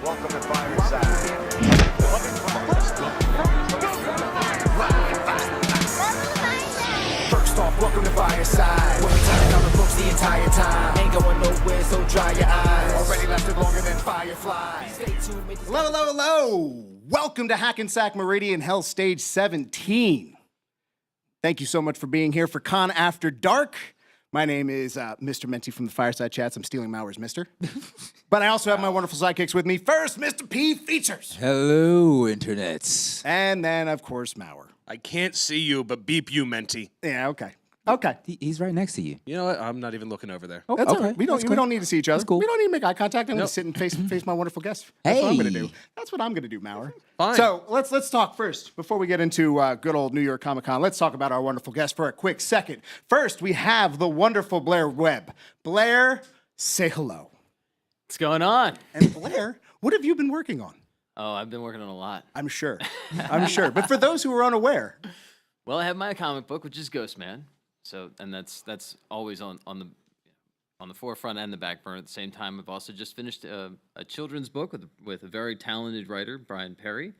Welcome to Fireside. First off, welcome to Fireside. We'll be talking on the books the entire time. Ain't going nowhere, so dry your eyes. Already lasted longer than Firefly. Hello, hello, hello. Welcome to Hackensack Meridian Hell Stage 17. Thank you so much for being here for Con After Dark. My name is Mr. Menti from the Fireside Chats. I'm stealing Mauer's Mister. But I also have my wonderful sidekicks with me. First, Mr. P Features. Hello, internets. And then, of course, Mauer. I can't see you, but beep you, Menti. Yeah, okay. Okay. He's right next to you. You know what? I'm not even looking over there. Oh, That's okay. all right. We don't need to see each other. That's cool. We don't need to make eye contact. I'm going to sit and face my wonderful guest. That's what I'm going to do. Hey. That's what I'm going to do, Mauer. Fine. So let's talk first. Before we get into good old New York Comic Con, let's talk about our wonderful guest for a quick second. First, we have the wonderful Blair Webb. Blair, say hello. What's going on? And Blair, what have you been working on? Oh, I've been working on a lot. I'm sure. I'm sure. But for those who are unaware, Well, I have my comic book, which is Ghost Man. So, and that's always on the forefront and the back burner at the same time. I've also just finished a children's book with a very talented writer, Brian Perry.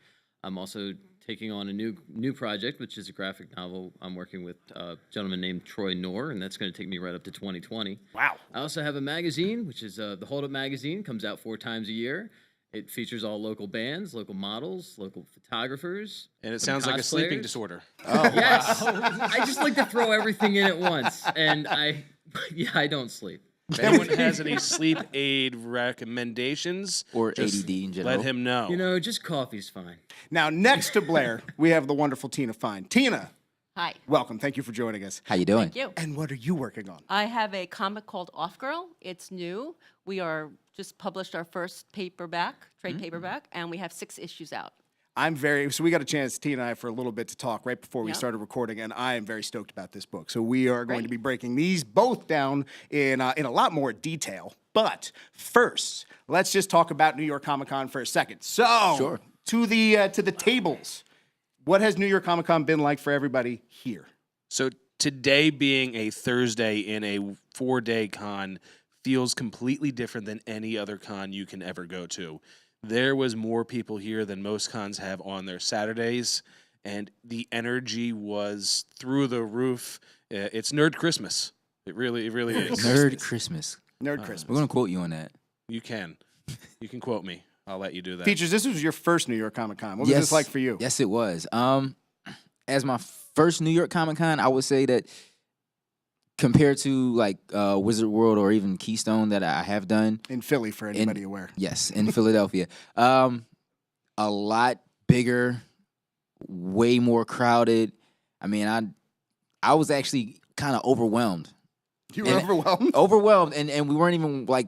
I'm also taking on a new project, which is a graphic novel. I'm working with a gentleman named Troy Knorr, and that's going to take me right up to 2020. wow. I also have a magazine, which is the Hold Up magazine. Comes out 4 times a year. It features all local bands, local models, local photographers. And it some sounds like a sleeping cosplayers. disorder. Yes. I just like to throw everything in at once. And I don't sleep. If anyone has any sleep aid recommendations Or just ADD in general. let him know. You know, just coffee's fine. Now, next to Blair, we have the wonderful Tina Fine. Tina, Hi. welcome. Thank you for joining us. How you doing? Thank you. And what are you working on? I have a comic called Off Girl. It's new. We are just published our first paperback, trade paperback, and we have 6 issues out. So we got a chance, Tina and I, for a little bit to talk right before we Yeah. started recording, and I am very stoked about this book. So we are going to Great. be breaking these both down in a lot more detail. But first, let's just talk about New York Comic Con for a second. So, Sure. to the tables. What has New York Comic Con been like for everybody here? So today being a Thursday in a 4-day con feels completely different than any other con you can ever go to. There was more people here than most cons have on their Saturdays, and the energy was through the roof. It's Nerd Christmas. It really is. Nerd Christmas. Nerd Christmas. We're gonna quote you on that. You can quote me. I'll let you do that. Features, this was your first New York Comic Con. What was this like for you? Yes, it was. As my first New York Comic Con, I would say that compared to like Wizard World or even Keystone that I have done, In Philly, for anybody aware. yes, in Philadelphia, a lot bigger, way more crowded. I mean, I was actually kind of overwhelmed. You were And- overwhelmed? Overwhelmed, and we weren't even like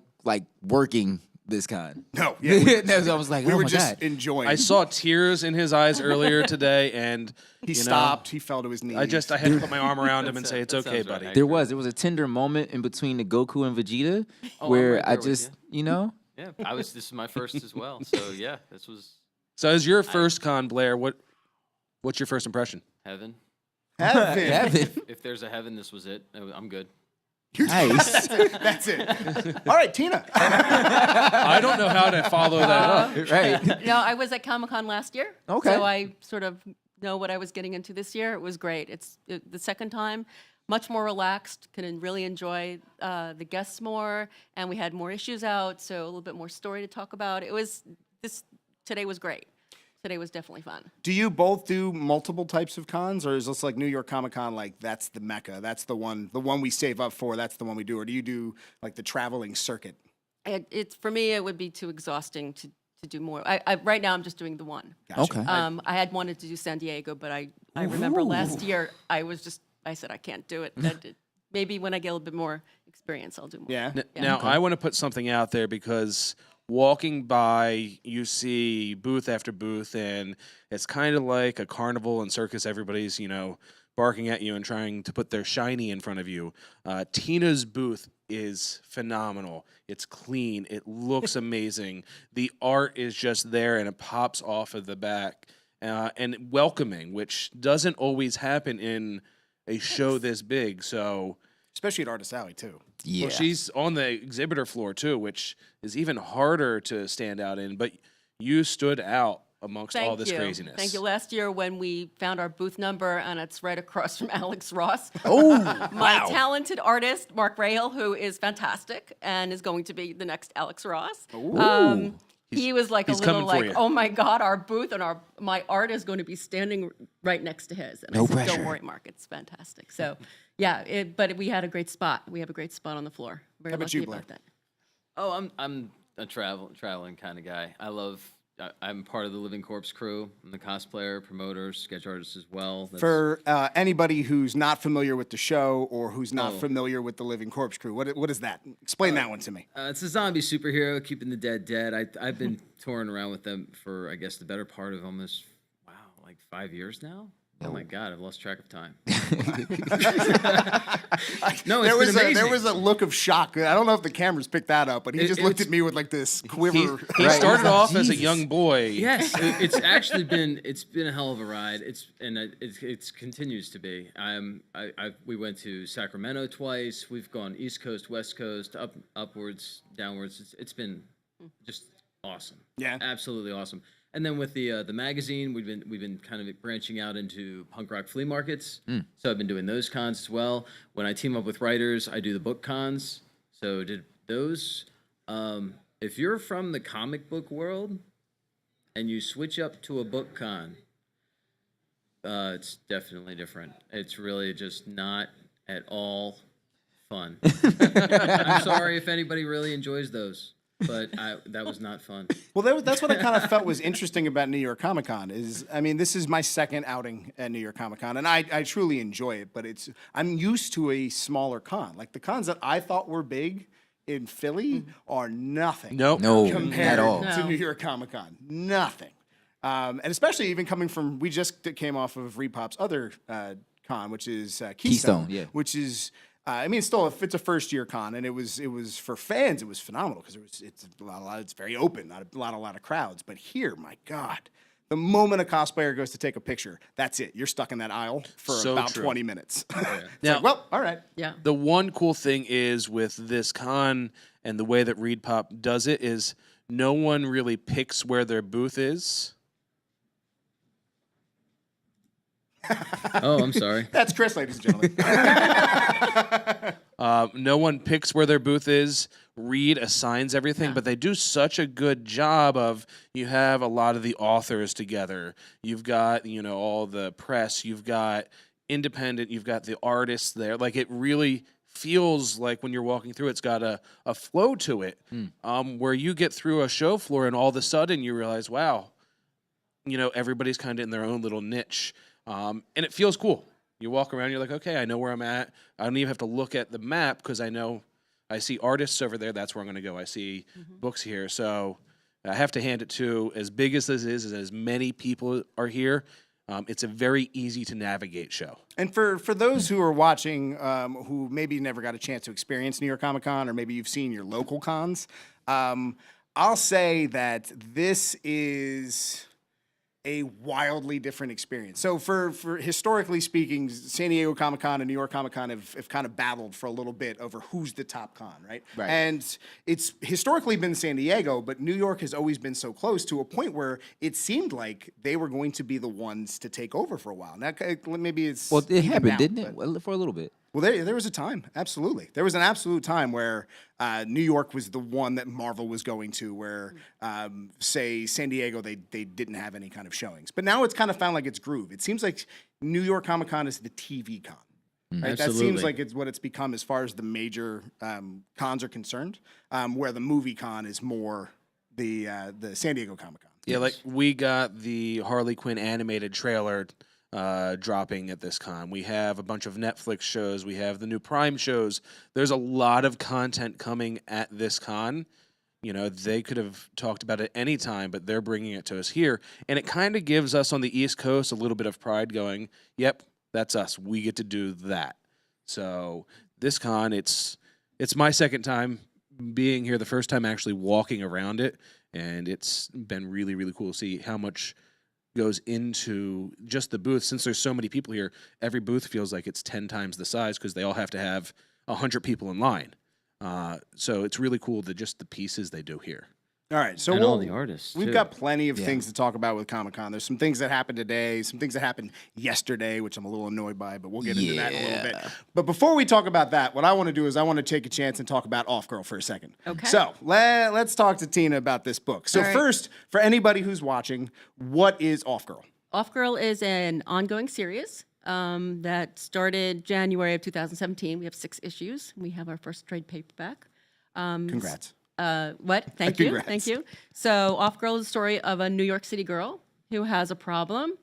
working this con. No. Yeah, I was like, we oh were my just God. enjoying. I saw tears in his eyes earlier today, and He you know, stopped. He fell to his knees. I had to put my arm around him and say, "It's That okay, sounds right. buddy." There was a tender moment in between the Goku and Vegeta Oh, I'm where right I there with just, you know, Yeah, this is my first as well. So yeah, this was So, as your first con, Blair, what's your first impression? heaven. Heaven. If there's a heaven, this was it. I'm good. nice. That's it. All right, Tina. I don't know how to follow that up. Right. No, I was at Comic Con last year. Okay. So I sort of know what I was getting into this year. It was great. It's the second time, much more relaxed. Can really enjoy the guests more, and we had more issues out, so a little bit more story to talk about. Today was great. Today was definitely fun. Do you both do multiple types of cons, or is this like New York Comic Con, like that's the mecca, that's the one we save up for, that's the one we do, or do you do like the traveling circuit? It's for me, it would be too exhausting to do more. Right now, I'm just doing the one. Gotcha. Okay. I had wanted to do San Diego, but I remember last year I said I can't do it. Maybe when I get a little bit more experience, I'll do more. Yeah. Now, I want to put something out there because walking by, you see booth after booth, and it's kind of like a carnival and circus. Everybody's, barking at you and trying to put their shiny in front of you. Tina's booth is phenomenal. It's clean. It looks amazing. The art is just there, and it pops off of the back. And welcoming, which doesn't always happen in a show this big. So especially at Artist Alley too. Yeah. Well, she's on the exhibitor floor too, which is even harder to stand out in. But you stood out amongst all this craziness. Thank you. Last year when we found our booth number and it's right across from Alex Ross. Oh, My talented artist, Mark Rahal, who is fantastic and is going to be the next Alex Ross. He was like a he's little coming for like, you. oh my God, our booth and my art is going to be standing right next to his. And No I said, pressure. don't worry, Mark, it's fantastic. So yeah, but we had a great spot. We have a great spot on the floor. Very How about lucky you, Blair? about that. Oh, I'm a traveling kind of guy. I'm part of the Living Corpse crew. I'm the cosplayer, promoter, sketch artist as well. For anybody who's not familiar with the show or who's not Oh. familiar with the Living Corpse crew, what is that? Explain that one to me. It's a zombie superhero keeping the dead dead. I've been touring around with them for, I guess, the better part of almost, like 5 years now. Oh my God, I've lost track of time. No, it's been amazing. There was a look of shock. I don't know if the cameras picked that up, but he just looked at me with like this quiver. He Right. started off as a Jesus. young boy. Yes, it's actually been a hell of a ride. It continues to be. We went to Sacramento twice. We've gone East Coast, West Coast, upwards, downwards. It's been just awesome. Yeah. Absolutely awesome. And then with the magazine, we've been kind of branching out into punk rock flea markets. So I've been doing those cons as well. When I team up with writers, I do the book cons. So did those. If you're from the comic book world and you switch up to a book con, it's definitely different. It's really just not at all fun. I'm sorry if anybody really enjoys those, but that was not fun. Well, that's what I kind of felt was interesting about New York Comic Con is, I mean, this is my second outing at New York Comic Con, and I truly enjoy it, but I'm used to a smaller con. Like the cons that I thought were big in Philly are nothing. Nope. No, Compared at all. to New York Comic Con. Nothing. And especially even coming from, we just came off of Repop's other con, which is Keystone. Keystone, yeah. Which is, I mean, still, if it's a first year con, and it was for fans, it was phenomenal because it's very open, not a lot of crowds. But here, my God, the moment a cosplayer goes to take a picture, that's it. You're stuck in that aisle for So about true. 20 minutes. It's Now- like, well, all right. Yeah. The one cool thing is with this con and the way that Reed Pop does it is no one really picks where their booth is. Oh, I'm sorry. That's Chris, ladies and gentlemen. No one picks where their booth is. Reed assigns everything, but they do such a good job of you have a lot of the authors together. You've got, all the press. You've got independent. You've got the artists there. Like it really feels like when you're walking through, it's got a flow to it where you get through a show floor and all of a sudden you realize, wow, everybody's kind of in their own little niche. And it feels cool. You walk around, you're like, okay, I know where I'm at. I don't even have to look at the map because I know I see artists over there. That's where I'm going to go. I see books here. So I have to hand it to, as big as this is, as many people are here, it's a very easy to navigate show. And for those who are watching who maybe never got a chance to experience New York Comic Con, or maybe you've seen your local cons, I'll say that this is a wildly different experience. So for historically speaking, San Diego Comic Con and New York Comic Con have kind of battled for a little bit over who's the top con, right? Right. And it's historically been San Diego, but New York has always been so close to a point where it seemed like they were going to be the ones to take over for a while. Now, maybe it's Well, it even happened, now, didn't but- it? Well, for a little bit. Well, there was a time, absolutely. There was an absolute time where New York was the one that Marvel was going to, where, say, San Diego, they didn't have any kind of showings. But now it's kind of found like its groove. It seems like New York Comic Con is the TV con. Right? That seems Absolutely. like it's what it's become as far as the major cons are concerned, where the movie con is more the San Diego Comic Con. Yeah, like we got the Harley Quinn animated trailer dropping at this con. We have a bunch of Netflix shows. We have the new Prime shows. There's a lot of content coming at this con. They could have talked about it any time, but they're bringing it to us here. And it kind of gives us on the East Coast a little bit of pride going, yep, that's us. We get to do that. So this con, it's my second time being here, the first time actually walking around it. And it's been really, really cool to see how much goes into just the booth. Since there's so many people here, every booth feels like it's 10 times the size because they all have to have 100 people in line. So it's really cool that just the pieces they do here. All right, so And all the artists, we've too. got plenty of things to talk about with Comic-Con. There's some things that happened today, some things that happened yesterday, which I'm a little annoyed by, but we'll get into that in a little bit. But before we talk about that, what I want to do is I want to take a chance and talk about Off Girl for a second. Okay. So let's talk to Tina about this book. So All right. first, for anybody who's watching, what is Off Girl? Off Girl is an ongoing series that started January of 2017. We have 6 issues. We have our first trade paperback. Congrats. What? Thank you. Congrats. Thank you. So, Off Girl is the story of a New York City girl who has a problem.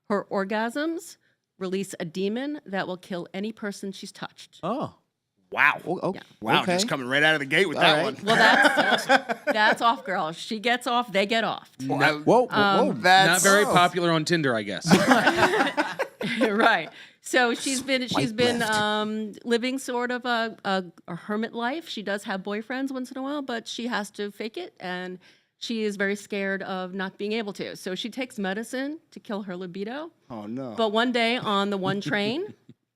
Her orgasms release a demon that will kill any person she's touched. Oh. Wow. Okay. Wow, Okay. just coming right out of the gate with All that right. one. Well, that's Off Girl. She gets off, they get off. Whoa. That's Not very popular on Tinder, I guess. Right. So she's been living sort of a hermit life. She does have boyfriends once in a while, but she has to fake it, and she is very scared of not being able to. So she takes medicine to kill her libido. Oh, no. But one day on the one train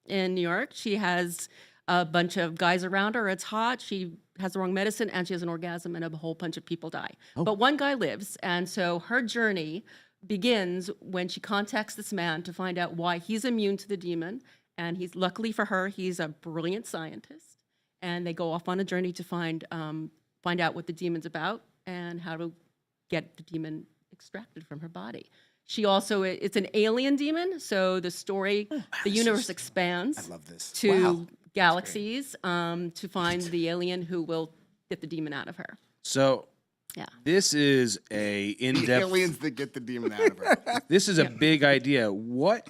in New York, she has a bunch of guys around her. It's hot. She has the wrong medicine, and she has an orgasm, and a whole bunch of people die. But one guy lives, and so her journey begins when she contacts this man to find out why he's immune to the demon. And he's, luckily for her, he's a brilliant scientist. And they go off on a journey to find out what the demon's about and how to get the demon extracted from her body. She also, it's an alien demon, so the story, the universe expands I love this. to galaxies to find the alien who will get the demon out of her. So Yeah. this is a in-depth. Aliens that get the demon out of her. This is a big idea. Where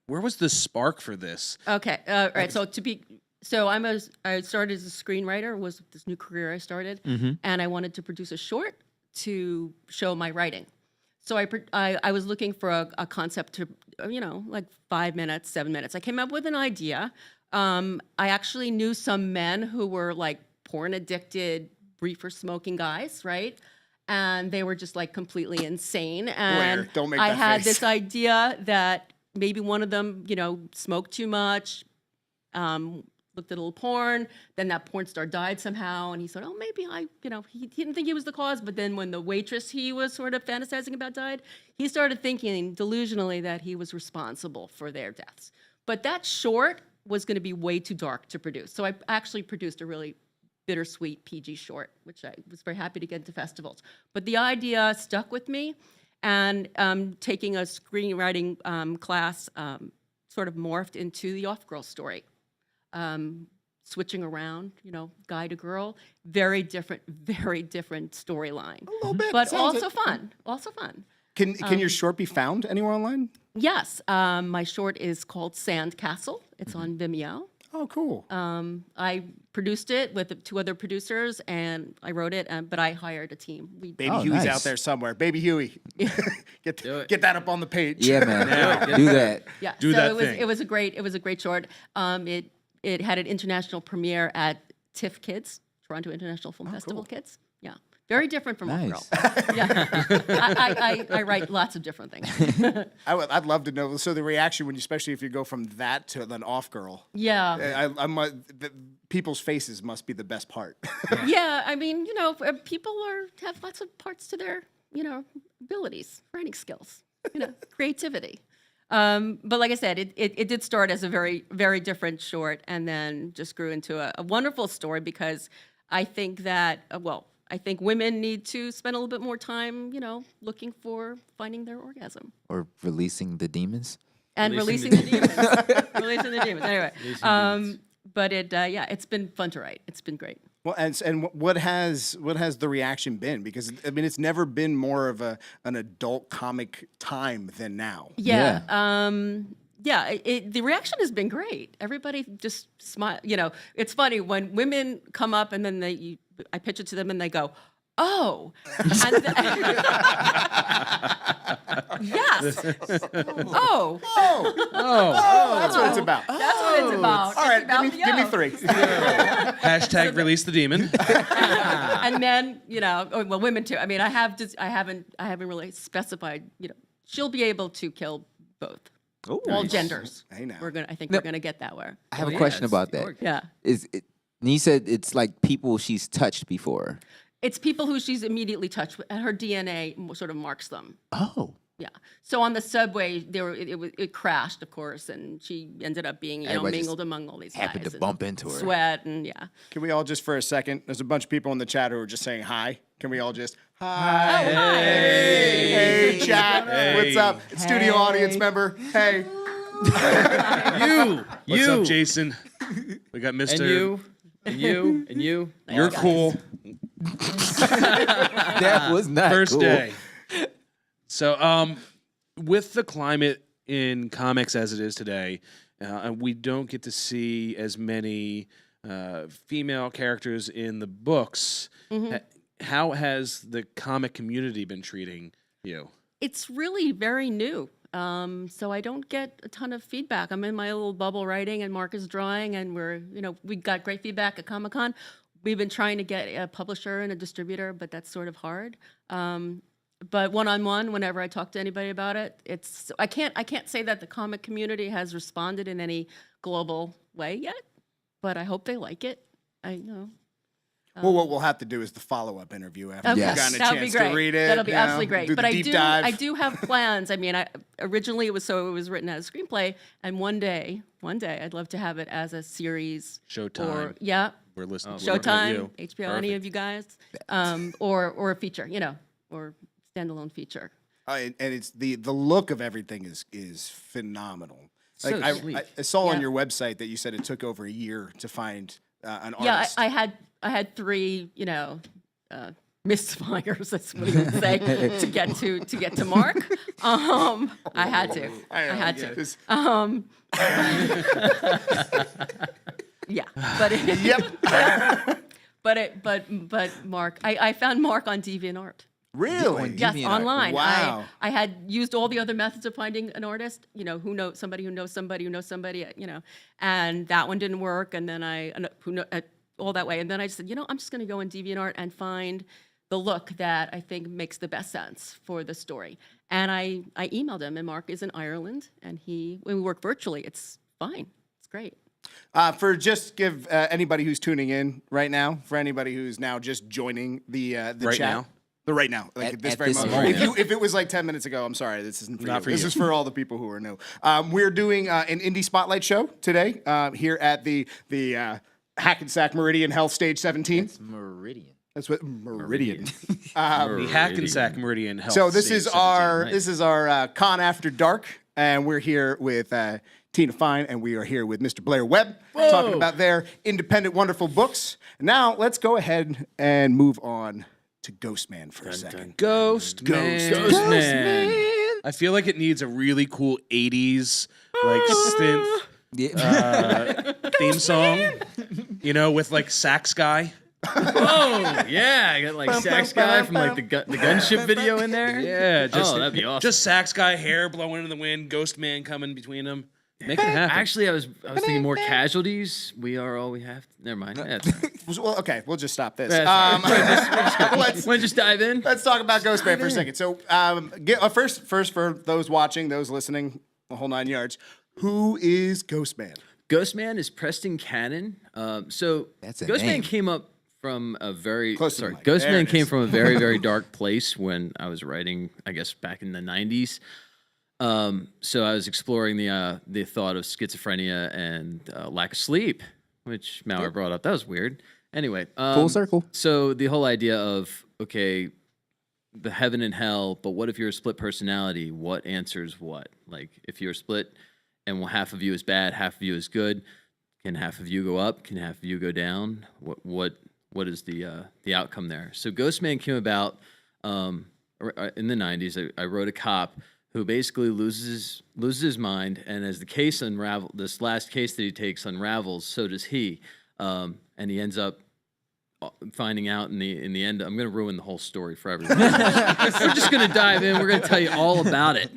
was the spark for this? Okay. Right. So I started as a screenwriter, was this new career I started, and I wanted to produce a short to show my writing. So I was looking for a concept to, like 5 minutes, 7 minutes. I came up with an idea. I actually knew some men who were like porn addicted, reefer smoking guys, right? And they were just like completely insane. And Blair, don't make I that had face. this idea that maybe one of them, smoked too much, looked at a little porn, then that porn star died somehow, and he said, oh, maybe he didn't think he was the cause, but then when the waitress he was sort of fantasizing about died, he started thinking delusionally that he was responsible for their deaths. But that short was going to be way too dark to produce. So I actually produced a really bittersweet PG short, which I was very happy to get into festivals. But the idea stuck with me, and taking a screenwriting class sort of morphed into the Off Girl story. Switching around, guy to girl, very different storyline. A little bit. But Sounds also it. fun, Can your short be found anywhere online? Yes, my short is called Sand Castle. It's on Vimeo. Oh, cool. I produced it with 2 other producers, and I wrote it, but I hired a team. Baby Oh, Huey's nice. out there somewhere. Baby Huey. Get that up on the page. Yeah, man. Do that. Yeah, Do so that thing. it was a great short. It had an international premiere at TIFF Kids, Toronto International Film Festival Kids. Yeah, very different from Off Girl. Nice. Yeah, I write lots of different things. I'd love to know. So the reaction especially if you go from that to an Off Girl. Yeah, People's faces must be the best part. yeah. I mean, people have lots of parts to their, abilities, writing skills, creativity. But like I said, it did start as a very, very different short, and then just grew into a wonderful story, because I think that, I think women need to spend a little bit more time, looking for finding their orgasm Or releasing the demons. and releasing the demons. Releasing the demons. Anyway, but it's been fun to write. It's been great. Well, and what has the reaction been? Because I mean, it's never been more of an adult comic time than now. Yeah. The reaction has been great. Everybody just smile. It's funny when women come up and then I pitch it to them and they go, "Oh," and yes, oh, That's what it's about. that's what it's about. All right, It's about give me yo. 3. Hashtag release the demon. And men, women too. I mean, I haven't really specified. She'll be able to kill both. all genders. Hey, now. I think we're gonna get that way. I have a yeah, question it's about that. gorgeous. Yeah. Is it? And you said it's like people she's touched before. It's people who she's immediately touched with, and her DNA sort of marks them. Oh. Yeah. So on the subway, it crashed, of course, and she ended up being Everybody just mingled among all these happened guys to and bump into her. Sweat and yeah. Can we all just for a second? There's a bunch of people in the chat who are just saying hi. Can we all just hi? Oh, hi. Hey, chat. What's up? It's studio audience member. Hey. What's up, Jason? We got Mr. And you. You're cool. That was not First cool. day. So, with the climate in comics as it is today, and we don't get to see as many female characters in the books. How has the comic community been treating you? It's really very new. So I don't get a ton of feedback. I'm in my little bubble writing and Mark is drawing and we got great feedback at Comic-Con. We've been trying to get a publisher and a distributor, but that's sort of hard. But one-on-one, whenever I talk to anybody about it, I can't say that the comic community has responded in any global way yet, but I hope they like it. I know. Well, what we'll have to do is the follow-up interview after Okay, you've gotten a that would be chance great. to read it. That'll be you know, absolutely great. do the But deep dive. I do have plans. I mean, originally it was written as a screenplay, and one day, I'd love to have it as a series. Showtime. Or yeah, We're listening. we're looking at Showtime, you. HBO, any of you guys, or a feature, or standalone feature. And it's the look of everything is phenomenal. Like So sleek. I saw on Yeah. your website that you said it took over a year to find an Yeah, artist. I had three, misfires. That's what you would say to get to Mark. I had to. I had to. Just- Yeah, but Yep. but Mark, I found Mark on DeviantArt. Really? Yes, DeviantArt. online. Wow. I had used all the other methods of finding an artist, who knows somebody who knows somebody who knows somebody, and that one didn't work. And then all that way. And then I just said, I'm just going to go in DeviantArt and find the look that I think makes the best sense for the story. And I emailed him, and Mark is in Ireland, and when we work virtually, it's fine. It's great. For just give anybody who's tuning in right now, for anybody who's now just joining the Right chat. now? The right now, like At this very this moment. moment. If it was like 10 minutes ago, I'm sorry, this isn't for Not you. for This you. is for all the people who are new. We're doing an indie spotlight show today here at the Hackensack Meridian Health Stage 17. Meridian. That's what Meridian. The Hackensack Meridian Health. So this Stage is 17. our Con After Dark, and we're here with Tina Fine, and we are here with Mr. Blair Webb, talking about their independent, wonderful books. Now let's go ahead and move on to Ghost Man for a second. Ghost Man. I feel like it needs a really cool 80s like synth Yeah. theme song, with like sax guy. Oh yeah, I got like sax guy from like the gunship video in there. Yeah, just that'd be awesome. Just sax guy, hair blowing in the wind, Ghost Man coming between them. Make it happen. Actually, I was thinking more casualties. We are all we have. Never mind. That's all right. Well, okay, we'll just stop this. Want to just dive in? Let's talk about Ghost Man for a second. So, first for those watching, those listening, the whole 9 yards, who is Ghost Man? Ghost Man is Preston Cannon. So That's a Ghost Man name. came up from a very Close to the mic. Ghost There Man it came is. from a very very dark place when I was writing. I guess back in the 90s. So I was exploring the thought of schizophrenia and lack of sleep, which Mauer brought up. That was weird. Anyway, Full circle. So the whole idea of the heaven and hell, but what if you're a split personality? What answers what? Like if you're split and half of you is bad, half of you is good, can half of you go up? Can half of you go down? What is the outcome there? So Ghost Man came about in the 90s. I wrote a cop who basically loses his mind, and as the case this last case that he takes unravels, so does he, and he ends up finding out in the end. I'm going to ruin the whole story for everyone. We're just going to dive in. We're going to tell you all about it.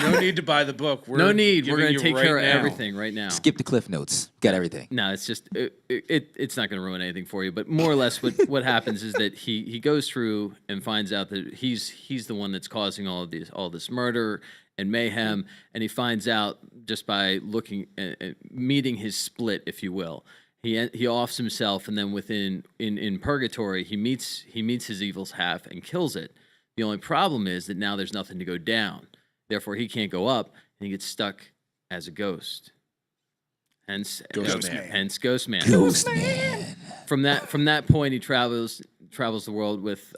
No need to buy the book. No need. We're giving going you to take right care of now. everything right now. Skip the cliff notes. Got everything. No, it's just it's not going to ruin anything for you. But more or less, what happens is that he goes through and finds out that he's the one that's causing all this murder, and mayhem, and he finds out just by looking, meeting his split, if you will. He offs himself, and then in purgatory, he meets his evil's half and kills it. The only problem is that now there's nothing to go down. Therefore, he can't go up, and he gets stuck as a ghost. Hence, Ghost Man. Hence, Ghost Man. Ghost Man. From that point, he travels the world with.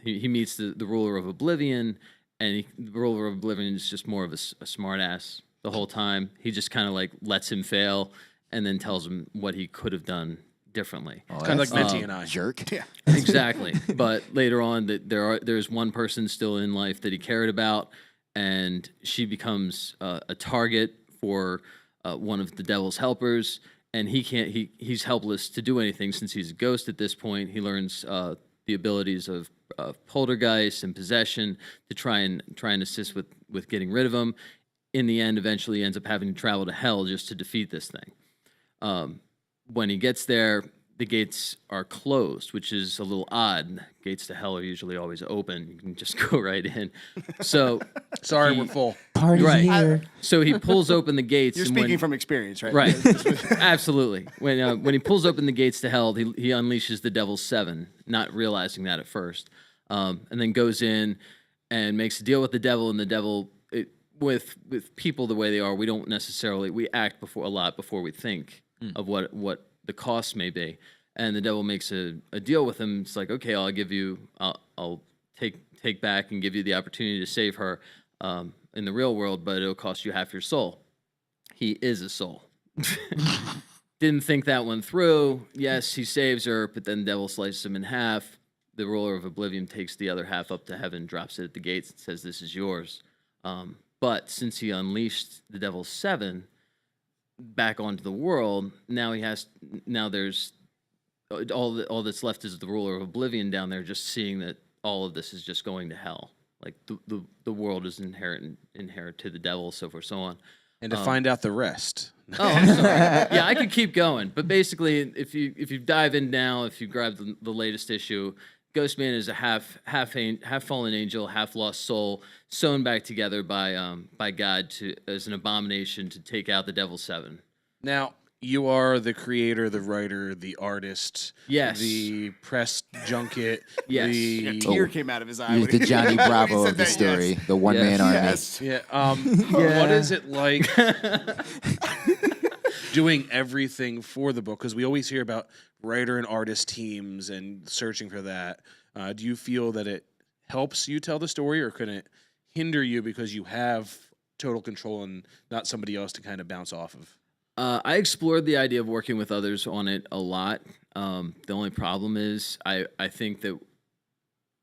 He meets the ruler of Oblivion, and the ruler of Oblivion is just more of a smart ass the whole time. He just kind of like lets him fail, and then tells him what he could have done differently. Oh, Kind of like that's Menti and I. jerk. Yeah. Exactly. But later on, that there's one person still in life that he cared about, and she becomes a target for one of the devil's helpers, and he's helpless to do anything since he's a ghost at this point. He learns the abilities of poltergeist and possession to try and assist with getting rid of him. In the end, eventually ends up having to travel to hell just to defeat this thing. When he gets there, the gates are closed, which is a little odd. Gates to hell are usually always open. You can just go right in. So Sorry, we're full. Party Right. here. So he pulls open the gates. You're and speaking from experience, right? Right, absolutely. When he pulls open the gates to hell, he unleashes the devil's seven, not realizing that at first, and then goes in and makes a deal with the devil. And the devil, with people the way they are, we act a lot before we think of what the cost may be. And the devil makes a deal with him. It's like, okay, I'll take back and give you the opportunity to save her in the real world, but it'll cost you half your soul. He is a soul. Didn't think that one through. Yes, he saves her, but then the devil slices him in half. The ruler of Oblivion takes the other half up to heaven, drops it at the gates, and says, "This is yours." But since he unleashed the devil's seven back onto the world, now there's all that's left is the ruler of Oblivion down there, just seeing that all of this is just going to hell. Like the world is inherent to the devil, so forth, so on. And to find out the rest. Oh, I'm sorry. Yeah, I could keep going, but basically, if you dive in now, if you grab the latest issue, Ghost Man is a half fallen angel, half lost soul, sewn back together by God as an abomination to take out the devil's seven. Now, you are the creator, the writer, the artist, Yes. the press junket, Yes. A the tear came out of his eye. You're when the he- Johnny when he Bravo said of the that, story, yes. the one-man army. Yes. Yeah. What is it like doing everything for the book? Because we always hear about writer and artist teams and searching for that. Do you feel that it helps you tell the story, or can it hinder you because you have total control and not somebody else to kind of bounce off of? I explored the idea of working with others on it a lot. The only problem is I think that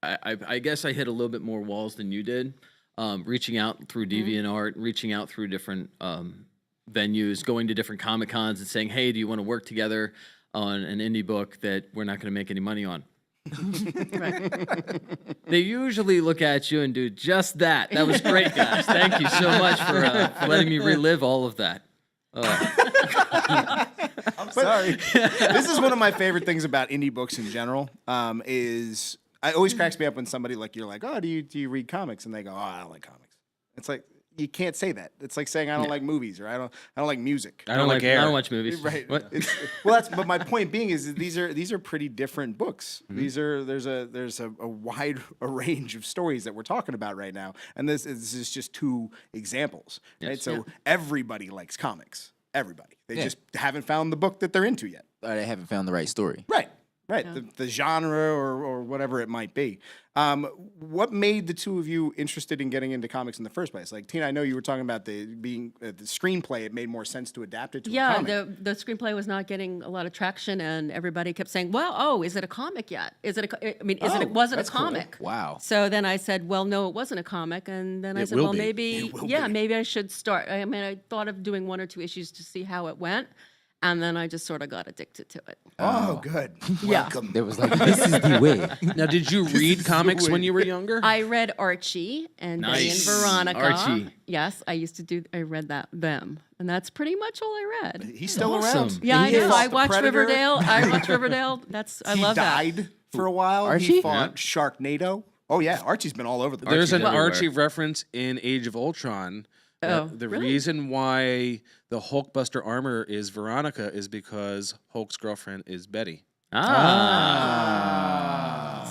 I guess I hit a little bit more walls than you did. Reaching out through DeviantArt, reaching out through different venues, going to different Comic-Cons and saying, "Hey, do you want to work together on an indie book that we're not going to make any money on?" They usually look at you and do just that. That was great, guys. Thank you so much for letting me relive all of that. I'm sorry. This is one of my favorite things about indie books in general. Is it always cracks me up when somebody you're like, "Oh, do you read comics?" And they go, "Oh, I don't like comics." It's like you can't say that. It's like saying I don't like movies or I don't like music. I don't like air. I don't watch movies. Right. What? But my point being is that these are pretty different books. Mm-hmm. There's a wide range of stories that we're talking about right now, and this is just two examples. Right. Yes. So everybody likes comics. Everybody. They just haven't found the book that they're into yet. Or they haven't found the right story. Right. The genre or whatever it might be. What made the two of you interested in getting into comics in the first place? Like, Tina, I know you were talking about the screenplay. It made more sense to adapt it to a comic. Yeah, the screenplay was not getting a lot of traction, and everybody kept saying, "Well, is it a comic yet? Was it a that's cool. comic?" Wow. So then I said, "Well, no, it wasn't a comic." And then I It said, will "Well, be. maybe, It will yeah, be." maybe I should start." I mean, I thought of doing 1 or 2 issues to see how it went, and then I just sort of got addicted to it. Oh, good. Yeah. Welcome. There was like, this is the way. Now, did you read comics when you were younger? I read Archie and Betty and Nice. Veronica. Archie. Yes, I read them, and that's pretty much all I read. He's still Awesome. around. Yeah, I He know. fought I the watched Predator. Riverdale. I love that. He That. died for a while. Archie? He fought Sharknado. Oh yeah, Archie's been all over the. There's an everywhere. Archie reference in Age of Ultron. Oh, The really? reason why the Hulkbuster armor is Veronica is because Hulk's girlfriend is Betty.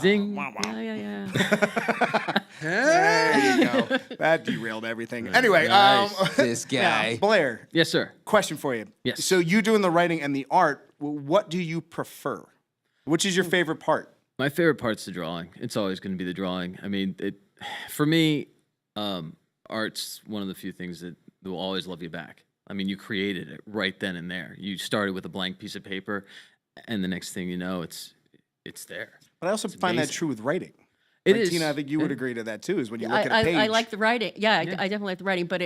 Zing. Yeah. There you go. That derailed everything. Anyway, This guy. Blair, Yes, sir. question for you. Yes. So you doing the writing and the art. What do you prefer? Which is your favorite part? My favorite part's the drawing. It's always going to be the drawing. I mean, for me, art's one of the few things that will always love you back. I mean, you created it right then and there. You started with a blank piece of paper, and the next thing you know, it's there. But I also find that amazing. true with writing. It Like, is. Tina, I think you would agree to that too. Is when you look at a page. I like the writing. Yeah, I definitely like the writing, but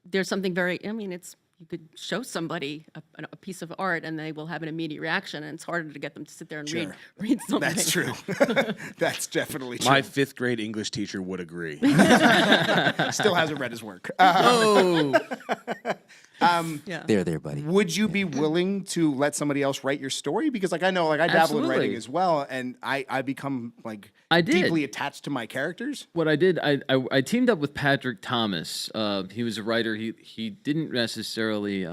there's something very. I mean, you could show somebody a piece of art and they will have an immediate reaction, and it's harder to get them to sit there and read something. That's true. That's definitely true. My 5th grade English teacher would agree. Still hasn't read his work. Yeah. There, buddy. Would you be willing to let somebody else write your story? Because I know I dabble in writing Absolutely. as well, and I become I did. deeply attached to my characters. What I did, I teamed up with Patrick Thomas. He was a writer. He didn't necessarily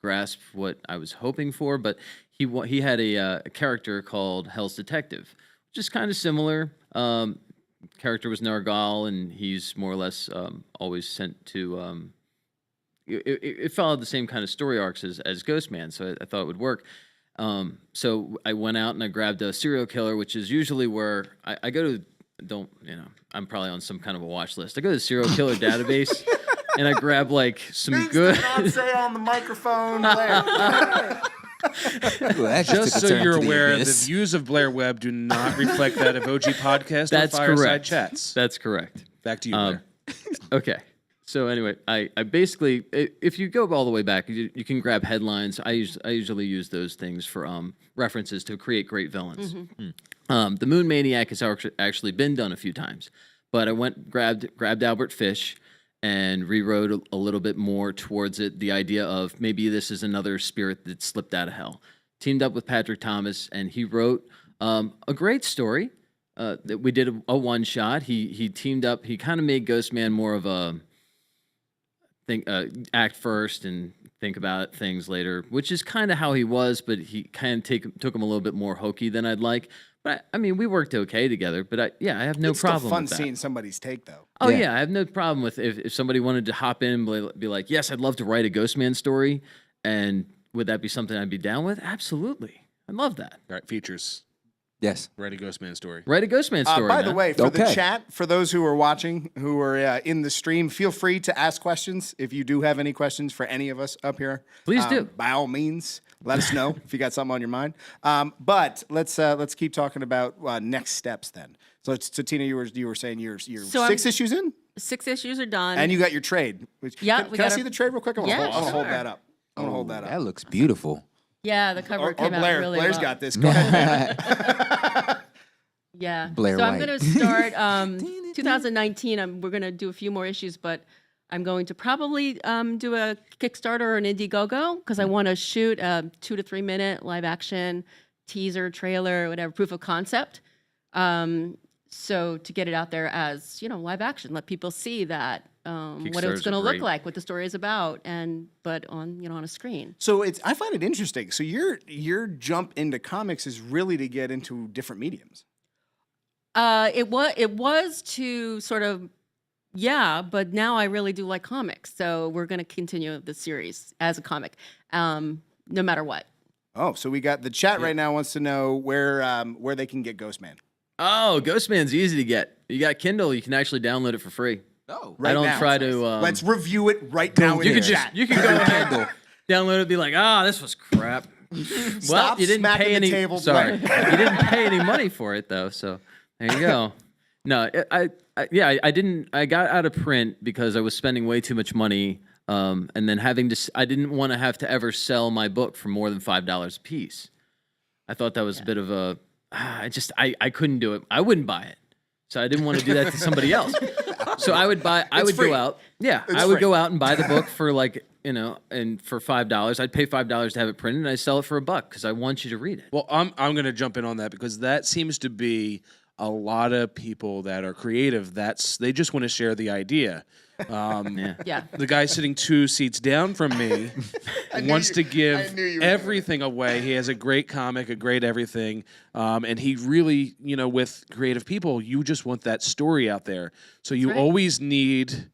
grasp what I was hoping for, but he had a character called Hell's Detective, which is kind of similar. Character was Nargal, and he's more or less always sent to. It followed the same kind of story arcs as Ghostman, so I thought it would work. So I went out and I grabbed a serial killer, which is usually where I go to. I'm probably on some kind of a watch list. I go to the serial killer database and I grab like some good. Do not say on the microphone, Blair. Ooh, that Just took a so turn you're to the aware, the abyss. views of Blair Webb do not reflect that of OG Podcast That's or Fireside correct. Chats. That's correct. Back to you, Blair. Okay. So anyway, I basically, if you go all the way back, you can grab headlines. I usually use those things for references to create great villains. The Moon Maniac has actually been done a few times, but I grabbed Albert Fish and rewrote a little bit more towards it. The idea of maybe this is another spirit that slipped out of hell. Teamed up with Patrick Thomas, and he wrote a great story. That we did a one shot. He teamed up. He kind of made Ghostman more of a act first and think about things later, which is kind of how he was, but he kind of took him a little bit more hokey than I'd like. But I mean, we worked okay together. But I have no It's problem still fun with that. seeing somebody's take, though. Oh Yeah. yeah, I have no problem with if somebody wanted to hop in and be like, yes, I'd love to write a Ghostman story, and would that be something I'd be down with? Absolutely, I'd love that. All right, features. Yes. Write a Ghostman story. Write a Ghostman story. By the man. way, for the Okay. chat, for those who are watching, who are in the stream, feel free to ask questions. If you do have any questions for any of us up here, Please do. By all means, let us know if you got something on your mind. But let's keep talking about next steps then. So Tina, you were saying you're So 6 issues in, 6 issues are done. and you got your trade. Yeah, Can we I got see our- the trade real quick? I want to Yeah, hold sure. that up. I want to hold that up. That looks beautiful. yeah, the cover Or came out Blair. really Blair's well. got this. Go ahead, man. Yeah. Blair so I'm White. going to start 2019. We're going to do a few more issues, but I'm going to probably do a Kickstarter or an Indiegogo because I want to shoot a 2 to 3 minute live action teaser, trailer, whatever, proof of concept. So to get it out there as live action, let people see that what it's Kickstarters going to are look great. like, what the story is about, but on on a screen. So I find it interesting. So your jump into comics is really to get into different mediums. It was to sort of, but now I really do like comics. So we're going to continue the series as a comic, no matter what. Oh, so we got the chat right now wants to know where they can get Ghostman. Oh, Ghostman's easy to get. You got Kindle, you can actually download it for free. Oh. Right I don't now. try to. Let's review it right now in You the can chat. you can go ahead, download it, and be like, this was crap. Well, you didn't smacking pay the any. table, Sorry, Blair. you didn't pay any money for it though. So there you go. No, I didn't. I got out of print because I was spending way too much money, and then I didn't want to have to ever sell my book for more than $5 a piece. I thought that was a bit of a. I couldn't do it. I wouldn't buy it, so I didn't want to do that to somebody else. So I would buy. I would free. go out. Yeah, It's I would free. go out and buy the book for and for $5. I'd pay $5 to have it printed, and I sell it for $1 because I want you to read it. Well, I'm going to jump in on that because that seems to be a lot of people that are creative, they just want to share the idea. Yeah. The guy sitting 2 seats down from me wants to give everything away. He has a great comic, a great everything, and he really, with creative people, you just want that story out there. So you right. always need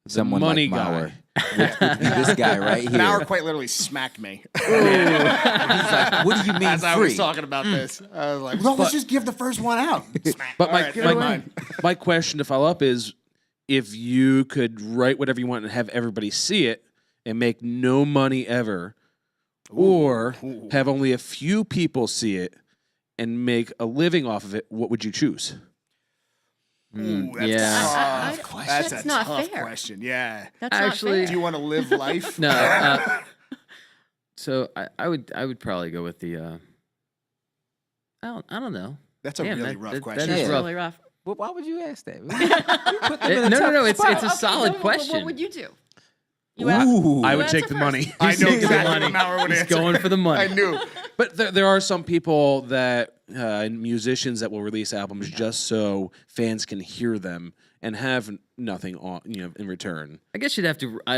Someone money like Mauer. guy. This guy right here. Mauer quite literally smacked me. He's like, what do you mean As I free? was talking about this, I was like, well, let's just give the first one out. Smack. But All right, never mind. my question to follow up is, if you could write whatever you want and have everybody see it and make no money ever, or have only a few people see it and make a living off of it, what would you choose? Ooh, that's yeah. a tough question. That's That's a not tough fair. question. Yeah. That's Actually- not Do fair. you want to live life? No. So I would probably go with the. I don't know. That's a Damn, really that- rough that- question. that is It's rough. really rough. Well, why would you ask that? No. It's a solid What question. would you do? Ooh. I You would answer take the first. money. I know taking the exactly money. what Mauer would He's answer. going for the money. I knew. But there are some people that musicians that will release albums just so fans can hear them and have nothing on in return. I guess I'd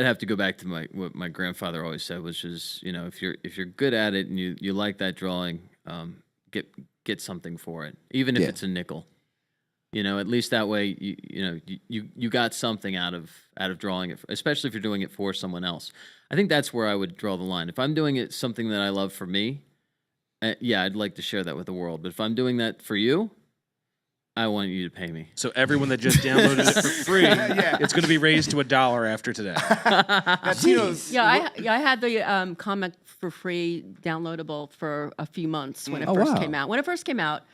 have to go back to what my grandfather always said, which is, if you're good at it and you like that drawing, get something for it, even if Yeah. it's a nickel. At least that way you got something out of drawing it, especially if you're doing it for someone else. I think that's where I would draw the line. If I'm doing it something that I love for me, yeah, I'd like to share that with the world. But if I'm doing that for you, I want you to pay me. So everyone that just downloaded it for free, it's going to be raised to $1 after today. Yeah, I had the comic for free downloadable for a few months when it first wow. came out. When it first came out,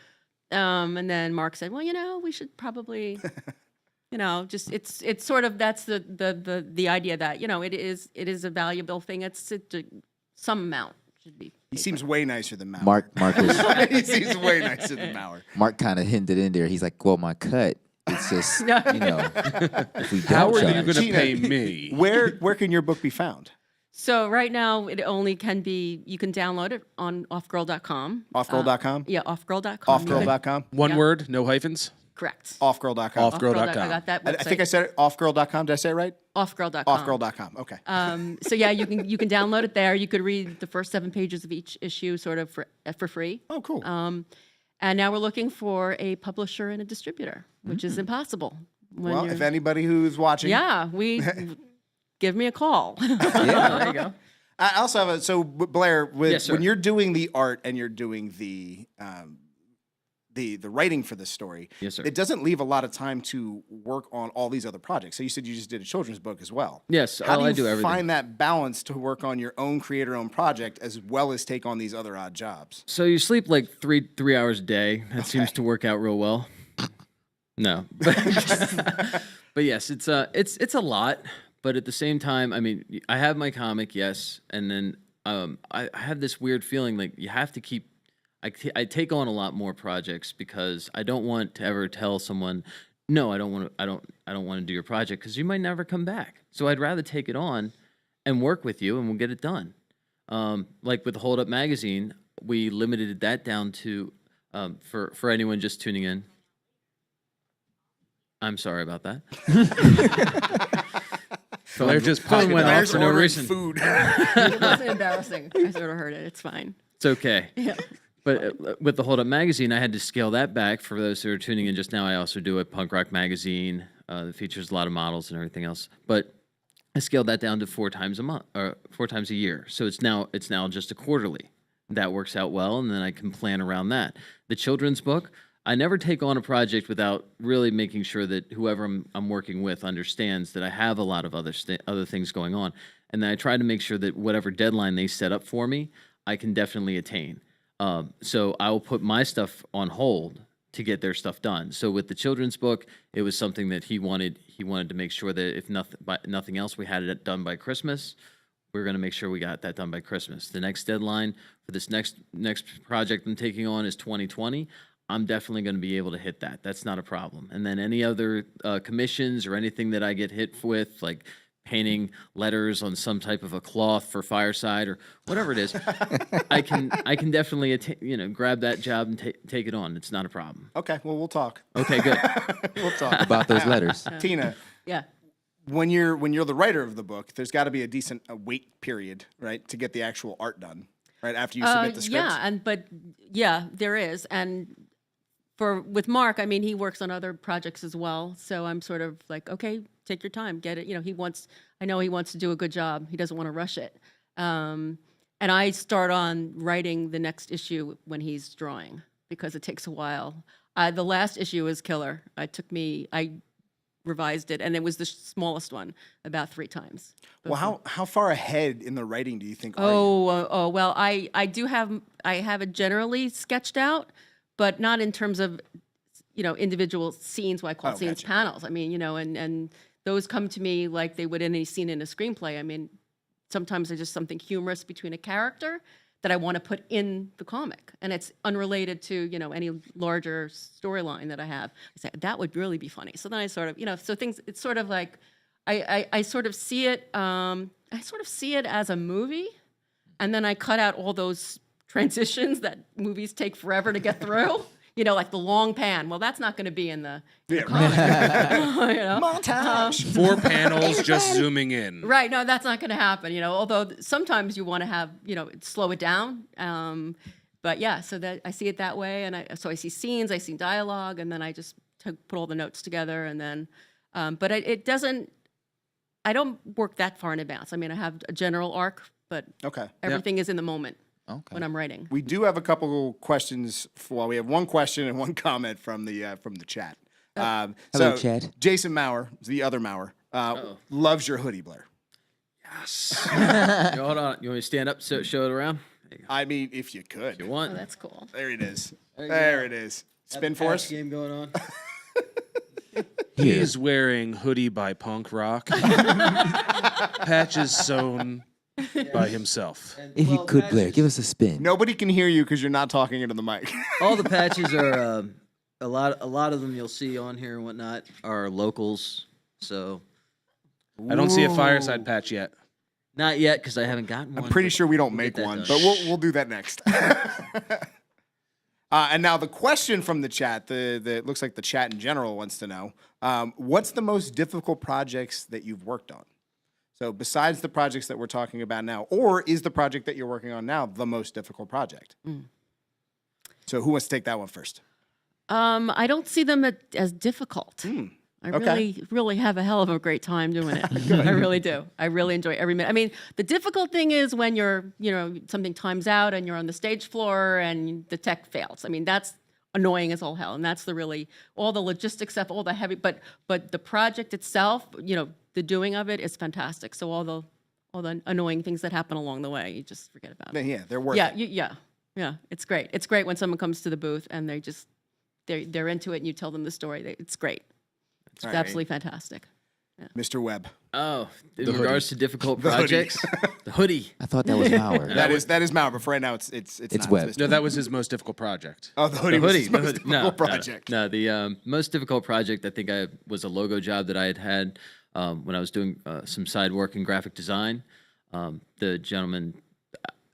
and then Mark said, "Well, we should probably, just it's sort of that's the idea that it is a valuable thing. It's some amount should be." He seems way nicer than Mauer. Mark He seems way nicer than Mauer. Mark kind of hinted in there. He's like, well, my cut. It's just, if we How don't are you charge. going to Gina, pay me? Where can your book be found? So right now, it only can be you can download it on offgirl.com. Offgirl.com? Yeah, offgirl.com. You can- Offgirl.com? One Yeah. word, no hyphens. Correct. Offgirl.com. Offgirl.com. I got that I website. think I said it. Offgirl.com. Did I say it right? offgirl.com. Offgirl.com. Okay. So yeah, you can download it there. You could read the first 7 pages of each issue sort of for free. Oh, cool. And now we're looking for a publisher and a distributor, which is impossible. when Well, you're- if anybody who's watching, yeah, give me a call. Yeah, there you go. I also have Blair, Yes, sir. when you're doing the art and you're doing the writing for this story, Yes, sir. it doesn't leave a lot of time to work on all these other projects. So you said you just did a children's book as well. Yes, How do I you do everything. find that balance to work on your own creator-owned project as well as take on these other odd jobs? So you sleep like three hours a day. That seems to work out real well. No, but yes, it's a lot. But at the same time, I mean, I have my comic, yes, and then I have this weird feeling like you have to keep. I take on a lot more projects because I don't want to ever tell someone, no, I don't want to do your project because you might never come back. So I'd rather take it on and work with you, and we'll get it done. Like with Hold Up Magazine, we limited that down to for anyone just tuning in. I'm sorry about that. Blair just phone pocketed went off Blair's for no ordering reason. food. It wasn't embarrassing. I sort of heard it. It's fine. It's okay. Yeah. But with the Hold Up Magazine, I had to scale that back. For those who are tuning in just now, I also do a punk rock magazine that features a lot of models and everything else. But I scaled that down to 4 times a month, or 4 times a year. So it's now just a quarterly. That works out well, and then I can plan around that. The children's book, I never take on a project without really making sure that whoever I'm working with understands that I have a lot of other things going on, and then I try to make sure that whatever deadline they set up for me, I can definitely attain. So I will put my stuff on hold to get their stuff done. So with the children's book, it was something that he wanted to make sure that if nothing else, we had it done by Christmas. We're going to make sure we got that done by Christmas. The next deadline for this next project I'm taking on is 2020. I'm definitely going to be able to hit that. That's not a problem. And then any other commissions or anything that I get hit with, like painting letters on some type of a cloth for Fireside or whatever it is, I can definitely grab that job and take it on. It's not a problem. Okay, well, we'll talk. Okay, good. We'll talk. About those letters. Tina, Yeah. when you're the writer of the book, there's got to be a decent wait period, right, to get the actual art done, right, after you submit the script? Yeah, there is. And with Mark, I mean, he works on other projects as well. So I'm sort of like, okay, take your time, get it. I know he wants to do a good job. He doesn't want to rush it. And I start on writing the next issue when he's drawing because it takes a while. The last issue is killer. I revised it, and it was the smallest one about 3 times. Well, how far ahead in the writing do you think are you? Well, I have it generally sketched out, but not in terms of, individual scenes, what I call scenes, gotcha. panels. I mean, and those come to me like they would any scene in a screenplay. I mean, sometimes there's just something humorous between a character that I want to put in the comic, and it's unrelated to, any larger storyline that I have. I say, that would really be funny. So then I sort of, so things, it's sort of like, I sort of see it, as a movie, and then I cut out all those transitions that movies take forever to get through. Like the long pan. Well, that's not going to be in the comic. Montage. 4 panels just zooming in. Right. No, that's not going to happen. Although sometimes you want to have, slow it down. But yeah, so that I see it that way, and I see scenes, I see dialogue, and then I just put all the notes together, and then, but it doesn't. I don't work that far in advance. I mean, I have a general arc, but Okay. everything is in the moment Okay. when I'm writing. We do have a couple questions. We have one question and one comment from the chat. Hello, so chat. Jason Maurer, the other Maurer, loves your hoodie, Blair. Hold on. You want me to stand up, show it around? I mean, if you could. You want? Oh, that's cool. There it is. you There go. it is. Got Spin the for patch us. game going on. He's wearing hoodie by punk rock. Patches sewn by himself. If you could, Blair, give us a spin. Nobody can hear you because you're not talking into the mic. All the patches are a lot of them you'll see on here and whatnot are locals. So I don't see a Fireside patch yet. not yet because I haven't gotten one. I'm pretty but sure we don't we'll make get that one, done. but we'll do that next. And now the question from the chat, the looks like the chat in general wants to know, what's the most difficult projects that you've worked on? So besides the projects that we're talking about now, or is the project that you're working on now the most difficult project? So who wants to take that one first? I don't see them as difficult. I okay. really have a hell of a great time doing it. I really do. I really enjoy every minute. I mean, the difficult thing is when something times out and you're on the stage floor and the tech fails. I mean, that's annoying as all hell. And that's all the logistics stuff, all the heavy, but the project itself, the doing of it is fantastic. So all the annoying things that happen along the way, you just forget about it. Yeah, they're worth it. Yeah. It's great. It's great when someone comes to the booth and they're into it and you tell them the story. It's great. It's absolutely fantastic. Mr. Webb. Oh, in hoodie. regards to difficult The hoodie. projects, the hoodie. I thought that was Maurer. That is Maurer, but for right now it's not. Webb. Mr. No, that was his most difficult project. Oh, the hoodie, The was hoodie. his The most hoodie. No, difficult no, project. no. The most difficult project I think was a logo job that I had when I was doing some side work in graphic design. The gentleman,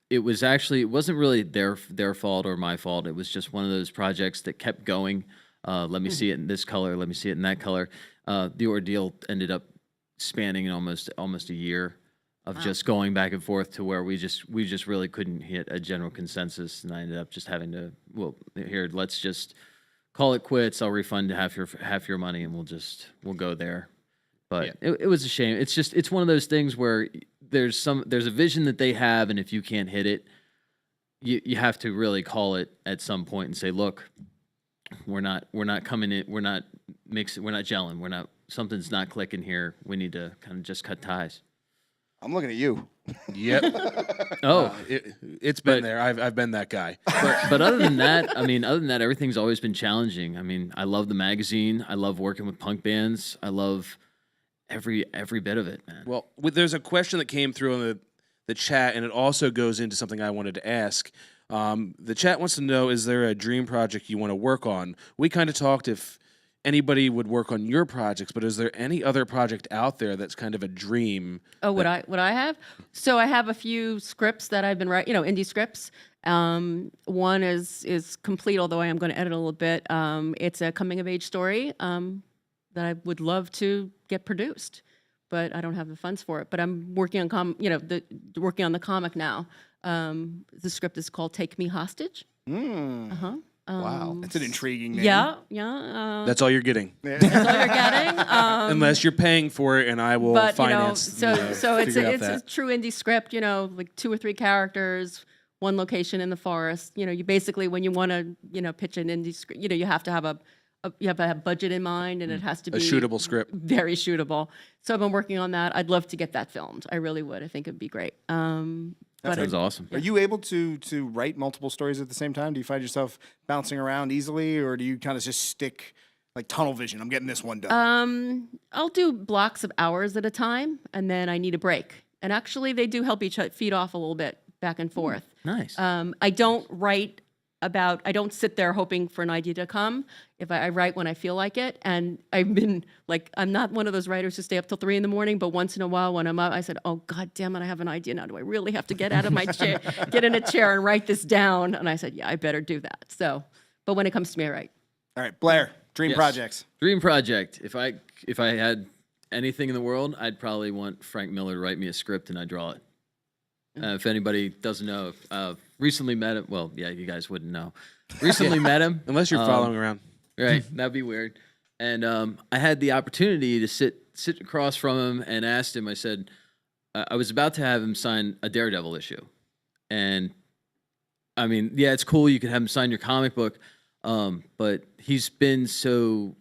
it wasn't really their fault or my fault. It was just one of those projects that kept going. Let me see it in this color. Let me see it in that color. The ordeal ended up spanning almost a year of just going back and forth to where we just really couldn't hit a general consensus, and I ended up just having to, here, let's just call it quits. I'll refund half your money, and we'll go there. But it was a shame. It's one of those things where there's a vision that they have, and if you can't hit it, you have to really call it at some point and say, look, we're not coming in, we're not mixing, we're not gelling, something's not clicking here. We need to kind of just cut ties. I'm looking at you. Yep. Oh, It's been there. I've been that guy. but other than that, everything's always been challenging. I mean, I love the magazine. I love working with punk bands. I love every bit of it, man. Well, there's a question that came through on the chat, and it also goes into something I wanted to ask. The chat wants to know, is there a dream project you want to work on? We kind of talked if anybody would work on your projects, but is there any other project out there that's kind of a dream? Oh, what I have? So I have a few scripts that I've been writing, indie scripts. One is complete, although I am going to edit a little bit. It's a coming of age story that I would love to get produced, but I don't have the funds for it. But I'm working on working on the comic now. The script is called "Take Me Hostage." Wow. That's an intriguing name. Yeah. That's all you're getting, That's all you're getting. unless you're paying for it, and I will But finance. so it's figure out it's a that. true indie script. Like 2 or 3 characters, one location in the forest. You basically, when you want to pitch an indie script, you have to have you have to have budget in mind, and it has to A be shootable script. very shootable. So I've been working on that. I'd love to get that filmed. I really would. I think it'd be great. But Sounds awesome. Are you able to write multiple stories at the same time? Do you find yourself bouncing around easily, or do you kind of just stick like tunnel vision? I'm getting this one done. I'll do blocks of hours at a time, and then I need a break. And actually, they do help each feed off a little bit back and forth. Nice. I don't write I don't sit there hoping for an idea to come. If I write when I feel like it, and I've been I'm not one of those writers who stay up till 3 a.m, but once in a while when I'm up, I said, oh, God damn it, I have an idea now. Do I really have to get out of my chair, get in a chair and write this down? And I said, yeah, I better do that. So, but when it comes to me, I write. All right, Blair, dream Yes. projects. Dream project. If I had anything in the world, I'd probably want Frank Miller to write me a script and I draw it. If anybody doesn't know, recently met him. Well, yeah, you guys wouldn't know. Recently met him. Unless you're following around. Right, that'd be weird. And I had the opportunity to sit across from him and asked him. I said, I was about to have him sign a Daredevil issue, and I mean, yeah, it's cool. You could have him sign your comic book, but he's been so.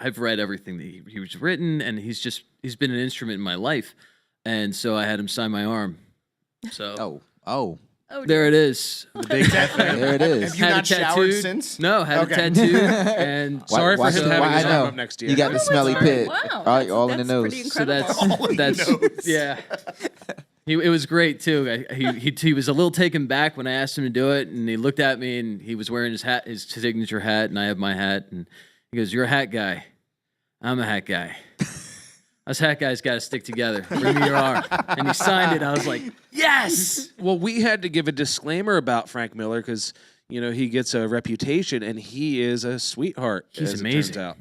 I've read everything that he was written, and he's been an instrument in my life, and so I had him sign my arm. So Oh. there it is. The big There it is. Have you Had not it showered tattooed. since? No, had Okay. it tattooed, and Sorry for Watch him the- having his I arm know. up next year. You got the smelly pit. Wow, all in the that's nose. pretty so incredible. that's yeah. It was great too. He was a little taken back when I asked him to do it, and he looked at me and he was wearing his signature hat, and I have my hat, and he goes, "You're a hat guy. I'm a hat guy. Us hat guys got to stick together. Bring me your arm." And he signed it. I was like, "Yes!" Well, we had to give a disclaimer about Frank Miller because he gets a reputation, and he is a sweetheart. He's as amazing. It turns out.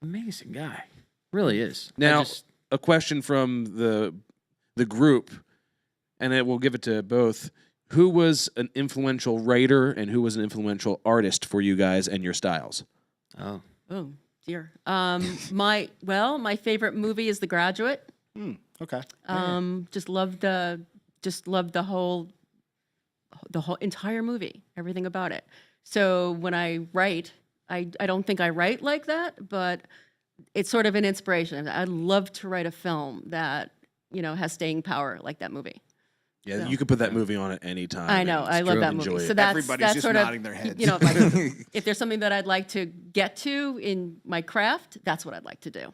Amazing guy, really is. Now, a question from the group, and we'll give it to both. Who was an influential writer and who was an influential artist for you guys and your styles? Oh, Oh dear. My favorite movie is The Graduate. Okay. Just loved the whole entire movie, everything about it. So when I write, I don't think I write like that, but it's sort of an inspiration. I'd love to write a film that has staying power like that movie. Yeah, So- you could put that movie on at any time. I know. and I love still that enjoy movie. it. So that's Everybody's just sort nodding of, their heads. if there's something that I'd like to get to in my craft, that's what I'd like to do.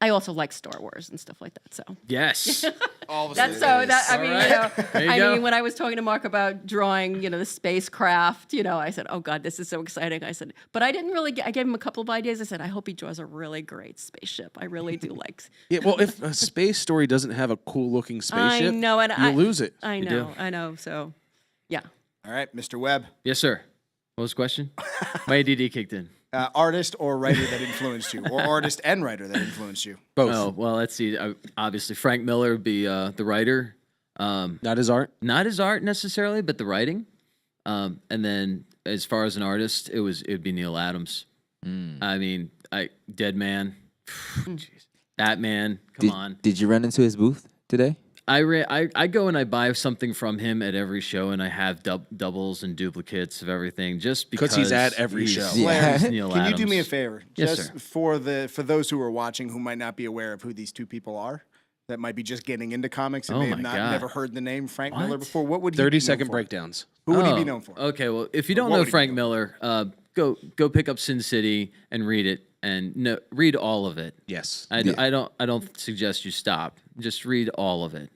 I also like Star Wars and stuff like that. So yes. All of a that's sudden, so that I All mean, right. There you I go. mean, when I was talking to Mark about drawing, the spacecraft, I said, "Oh God, this is so exciting." I said, but I didn't really. I gave him a couple of ideas. I said, "I hope he draws a really great spaceship. I really do like." Yeah, well, if a space story doesn't have a cool looking I spaceship, know, and you lose it. I do. know, I know. So, yeah. All right, Mr. Webb, Yes, sir. What was the question? My ADD kicked in. artist or writer that influenced you, or artist and writer that influenced you? Both. Oh, well, let's see. Obviously, Frank Miller would be the writer. Not his art. Not his art necessarily, but the writing. And then as far as an artist, it'd be Neil Adams. I mean, Dead Man. Jeez. Batman. Come on. Did you run into his booth today? I go and I buy something from him at every show, and I have doubles and duplicates of everything just because 'Cause he's at every he's- show. Yeah. he's Neil Can you do me a Adams. favor? Yes, Just sir. for those who are watching who might not be aware of who these two people are, that might be just getting into comics and Oh may have my God. never heard the name Frank Miller What? before. What would he be 30-second known for? breakdowns. Who would he be Oh, known for? Okay, well, if you don't what know would he be Frank known Miller, go pick up Sin City and read it, and read all of it. Yes. I don't suggest you stop. Just read all of it.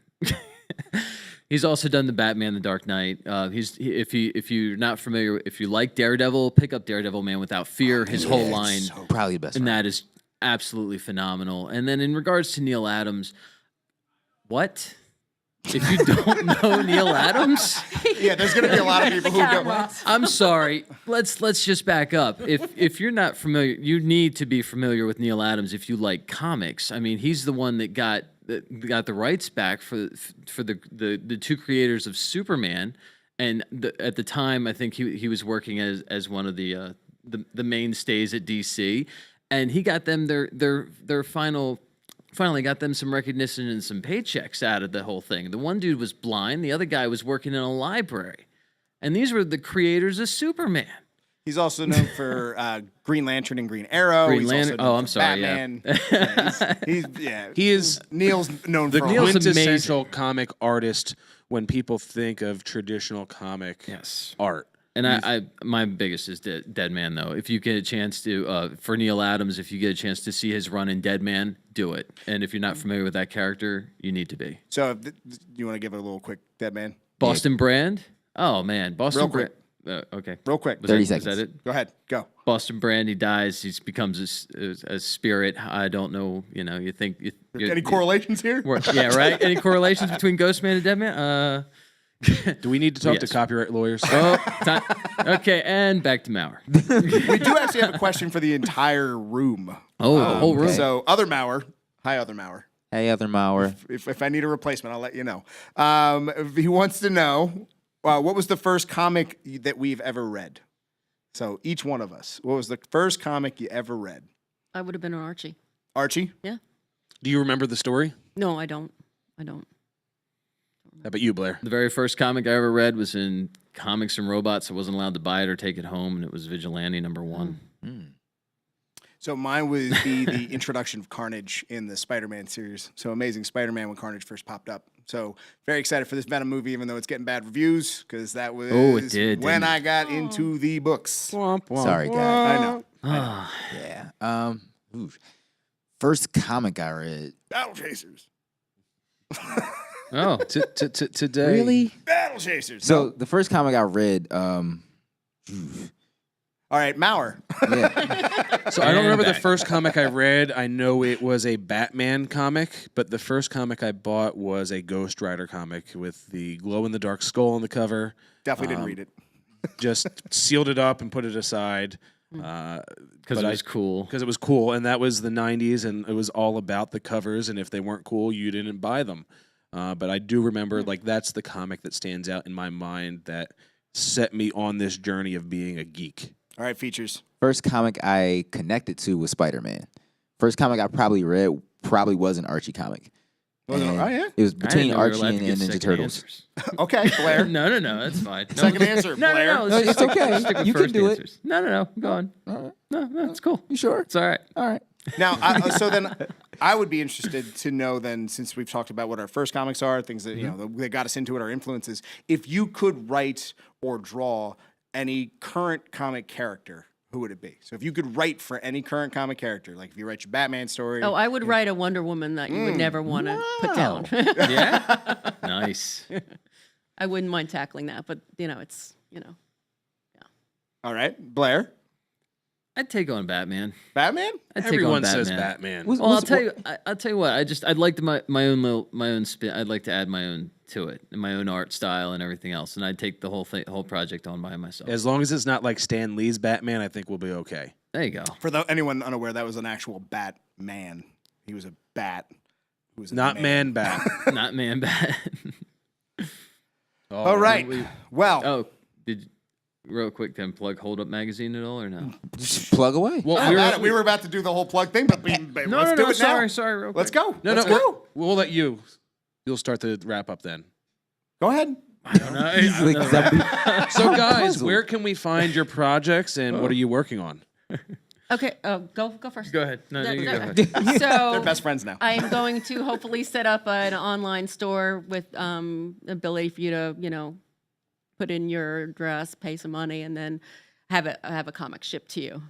He's also done the Batman: The Dark Knight. If you're not familiar, if you like Daredevil, pick up Daredevil Man Without Fear. His whole line, Probably the best. and one. that is absolutely phenomenal. And then in regards to Neil Adams, what? If you don't know Neil Adams, Yeah, there's going to be a lot of people who go. I'm sorry. Let's just back up. If you're not familiar, you need to be familiar with Neil Adams if you like comics. I mean, he's the one that got the rights back for the two creators of Superman, and at the time, I think he was working as one of the mainstays at DC, and he got them their finally got them some recognition and some paychecks out of the whole thing. The one dude was blind, the other guy was working in a library, and these were the creators of Superman. He's also known for Green Lantern and Green Arrow. Green He's Lantern- Also known oh, I'm for sorry, yeah. Batman. He is Neil's known the for Neil's quintessential comic artist when people think of traditional comic art. And I my biggest is Dead Man, though. If you get a chance to, for Neil Adams, if you get a chance to see his run in Dead Man, do it. And if you're not familiar with that character, you need to be. So, you want to give it a little quick Dead Man? Boston Brand? Oh, man. Boston Real Brand. quick. Okay. Real quick. 30 Was seconds. that it? Go ahead. Go. Boston Brand, he dies. He becomes a spirit. I don't know. You know, you think. Any correlations here? Yeah, right? Any correlations between Ghost Man and Dead Man? Do we need to talk to Yes. copyright lawyers? Okay, and back to Maurer. We do actually have a question for the entire room. Oh, the whole room. So, Other Maurer. Hi, Other Maurer. Hey, Other Maurer. If I need a replacement, I'll let you know. He wants to know what was the first comic that we've ever read? So, each one of us. What was the first comic you ever read? I would have been an Archie. Archie? Yeah. Do you remember the story? No, I don't. How about you, Blair? The very first comic I ever read was in Comics and Robots. I wasn't allowed to buy it or take it home, and it was Vigilante #1. So mine would be the introduction of Carnage in the Spider-Man series. So Amazing Spider-Man when Carnage first popped up. So very excited for this Venom movie, even though it's getting bad reviews, because that was it did, when didn't I got into the books. Sorry, guys. I know. Yeah. First comic I read. Battle Chasers. Oh, Today. Really? Battle Chasers. So the first comic I read, All right, Maurer. yeah, So I don't remember the first comic I read. I know it was a Batman comic, but the first comic I bought was a Ghost Rider comic with the glow-in-the-dark skull on the cover. Definitely didn't read it. Just sealed it up and put it aside. because But it was cool. Because it was cool, and that was the 90s, and it was all about the covers, and if they weren't cool, you didn't buy them. But I do remember, like, that's the comic that stands out in my mind that set me on this journey of being a geek. All right, features. first comic I connected to was Spider-Man. First comic I probably read probably was an Archie comic. Was it? And Oh, yeah? It was I didn't between know we were Archie allowed and to give Ninja second Turtles. answers. Okay, Blair. No, that's fine. No, Second answer, no, Blair. no, No, it's okay. let's stick with You can first do it. answers. No, go on. No, it's cool. You sure? It's all right. All right. Now, so then I would be interested to know then, since we've talked about what our first comics are, things that, you know, that got us into it, our influences, if you could write or draw any current comic character, who would it be? So if you could write for any current comic character, like if you write your Batman story. Oh, I would write a Wonder Woman that you would never want to put down. Yeah. Nice. I wouldn't mind tackling that, but it's. All right, Blair. I'd take on Batman. Batman? I'd take Everyone on says Batman. Batman. Well, I'll tell you. I'll tell you what. I'd like my own spin. I'd like to add my own to it, and my own art style and everything else. And I'd take the whole project on by myself. As long as it's not like Stan Lee's Batman, I think we'll be okay. There you go. For anyone unaware, that was an actual Batman. He was a bat. Who was a Not man bat. Not man bat. All right. Well, Oh, real quick then plug Hold Up Magazine at all or no? Just plug away. Well, we were about to do the whole plug thing, but let's do it now. Sorry, real quick. Let's go. no, Let's no, go. we'll let you. You'll start the wrap up then. Go ahead. I don't know. He's like, that- So, guys, puzzled. where can we find your projects and what are you working on? Okay, go first. Go ahead. No, you go ahead. They're So best friends now. I am going to hopefully set up an online store with ability for you to put in your address, pay some money, and then have a comic shipped to you.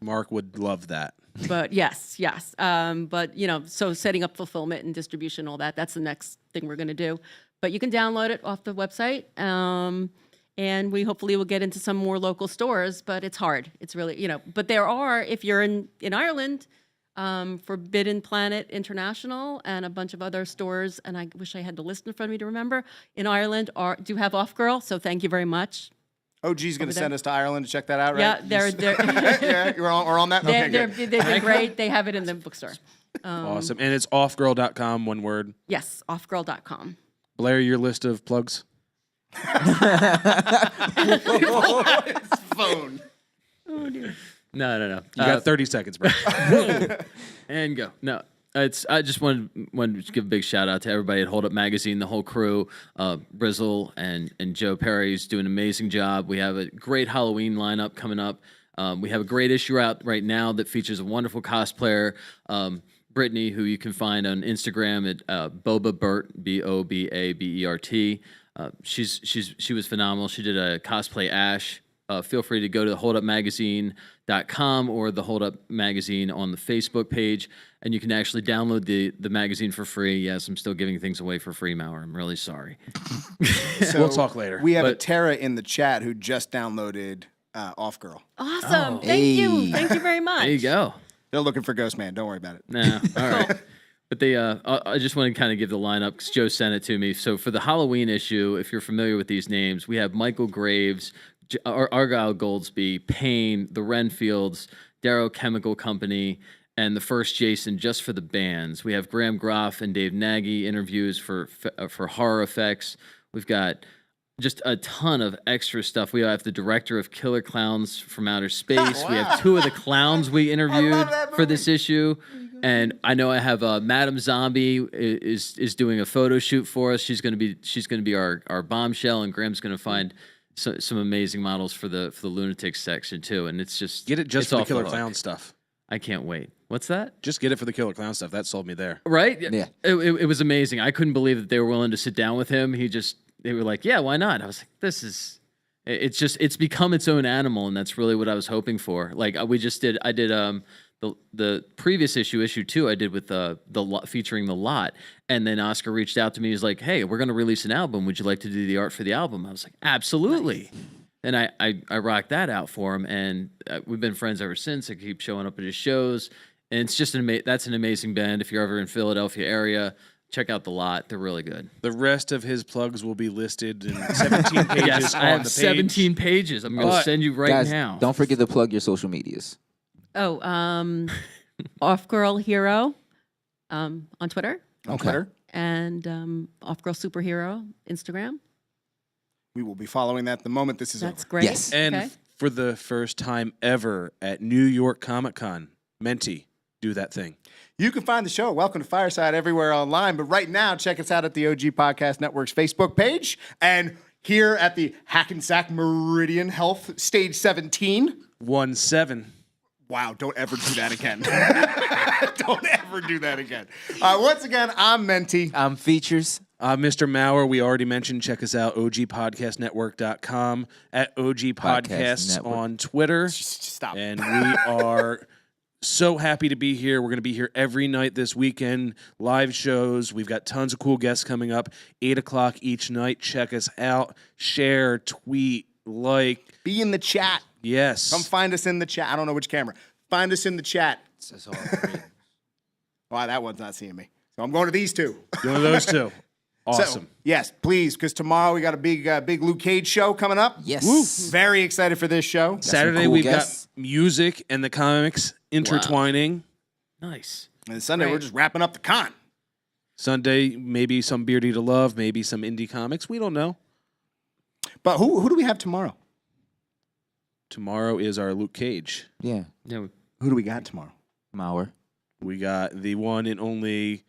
Mark would love that. But yes. But so setting up fulfillment and distribution, all that's the next thing we're going to do. but you can download it off the website. And we hopefully will get into some more local stores, but it's hard. It's really, but there are, if you're in Ireland, Forbidden Planet International and a bunch of other stores, and I wish I had the list in front of me to remember, in Ireland do have Off Girl, so thank you very much. OG's going to send us to Ireland to check that out, right? Yeah, they're yeah, we're on that? Okay, good. they've been great. They have it in the bookstore. Awesome. And it's offgirl.com, one word. Yes, offgirl.com. Blair, your list of plugs? Phone. No. You got 30 seconds, bro. And go. No, I just wanted to give a big shout out to everybody at Hold Up Magazine, the whole crew, Brizzle and Joe Perry's doing an amazing job. We have a great Halloween lineup coming up. We have a great issue out right now that features a wonderful cosplayer, Brittany, who you can find on Instagram at Boba Bert, Bobabert. She was phenomenal. She did a cosplay Ash. Feel free to go to holdupmagazine.com or the Hold Up Magazine on the Facebook page, and you can actually download the magazine for free. Yes, I'm still giving things away for free, Mauer. I'm really sorry. So We'll talk later. We have a Tara in the chat who just downloaded Off Girl. Awesome. Thank you. Hey. Thank you very much. There you go. They're looking for Ghost Man. Don't worry about it. Nah, all right. But I just want to kind of give the lineup because Joe sent it to me. So for the Halloween issue, if you're familiar with these names, we have Michael Graves, Argyle Goldsby, Payne, the Renfields, Darrow Chemical Company, and the first Jason just for the bands. We have Graham Groff and Dave Nagy interviews for horror effects. We've got just a ton of extra stuff. We have the director of Killer Clowns from Outer Space. We have two of the clowns we interviewed for this issue. And I know I have Madam Zombie is doing a photo shoot for us. She's going to be our bombshell, and Graham's going to find some amazing models for the Lunatics section too. And it's just Get it just it's for the off Killer hook. Clown stuff. I can't wait. What's that? Just get it for the Killer Clown stuff. That sold me there. Right? Yeah. It was amazing. I couldn't believe that they were willing to sit down with him. They were like, yeah, why not? I was like, it's become its own animal, and that's really what I was hoping for. Like I did the previous issue 2 I did with featuring the Lot, and then Oscar reached out to me. He's like, hey, we're going to release an album. Would you like to do the art for the album? I was like, absolutely. Nice. And I rocked that out for him, and we've been friends ever since. I keep showing up at his shows, and it's just that's an amazing band. If you're ever in Philadelphia area, check out the Lot. They're really good. The rest of his plugs will be listed in 17 pages Yes, on I have the page. 17 pages. I'm going to send you right Guys, now. don't forget to plug your social medias. Oh, Off Girl Hero on Twitter, On Twitter. and Off Girl Superhero Instagram. We will be following that the moment this is That's over. great. Yes. And Okay. for the first time ever at New York Comic Con, Menti, do that thing. You can find the show, Welcome to Fireside, everywhere online. But right now, check us out at the OG Podcast Network's Facebook page and here at the Hackensack Meridian Health Stage 17. 1-7. Wow, don't ever do that again. Don't ever do that again. Once again, I'm Menti. I'm Features. Mr. Mauer, we already mentioned, check us out, ogpodcastnetwork.com, at OG Podcasts Network. on Twitter. Stop. And we are so happy to be here. We're going to be here every night this weekend, live shows. We've got tons of cool guests coming up, 8 o'clock each night. Check us out. Share, tweet, like. Be in the chat. Yes. Come find us in the chat. I don't know which camera. Find us in the chat. Wow, that one's not seeing me. So I'm going to these two. One of those two. Awesome. So, yes, please, because tomorrow we got a big Luke Cage show coming up. Yes. Woo. Very excited for this show. Saturday, cool we've guests. got music and the comics intertwining. Nice. And Sunday, we're just wrapping up the con. Sunday, maybe some Beardy to Love, maybe some indie comics. We don't know. But who do we have tomorrow? Tomorrow is our Luke Cage. Yeah. Yeah. Who do we got tomorrow? Mauer. We got the one and only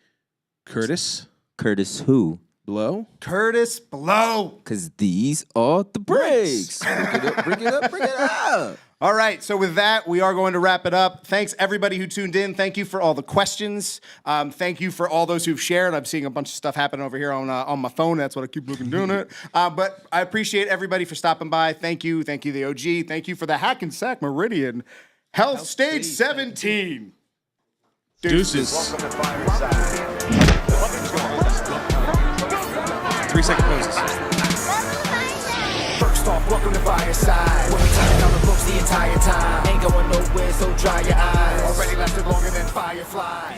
Curtis Curtis who? Blow. Curtis Blow. Because these are the breaks. Bring it up. All right, so with that, we are going to wrap it up. Thanks, everybody who tuned in. Thank you for all the questions. Thank you for all those who've shared. I'm seeing a bunch of stuff happen over here on my phone. That's what I keep looking doing it. But I appreciate everybody for stopping by. Thank you, the OG. Thank you for the Hackensack Meridian Health Stage 17. Deuces. Welcome to Fireside. 3-second poses. First off, welcome to Fireside. We're turning on the books the entire time. Ain't going nowhere, so dry your eyes. Already lasted longer than Firefly.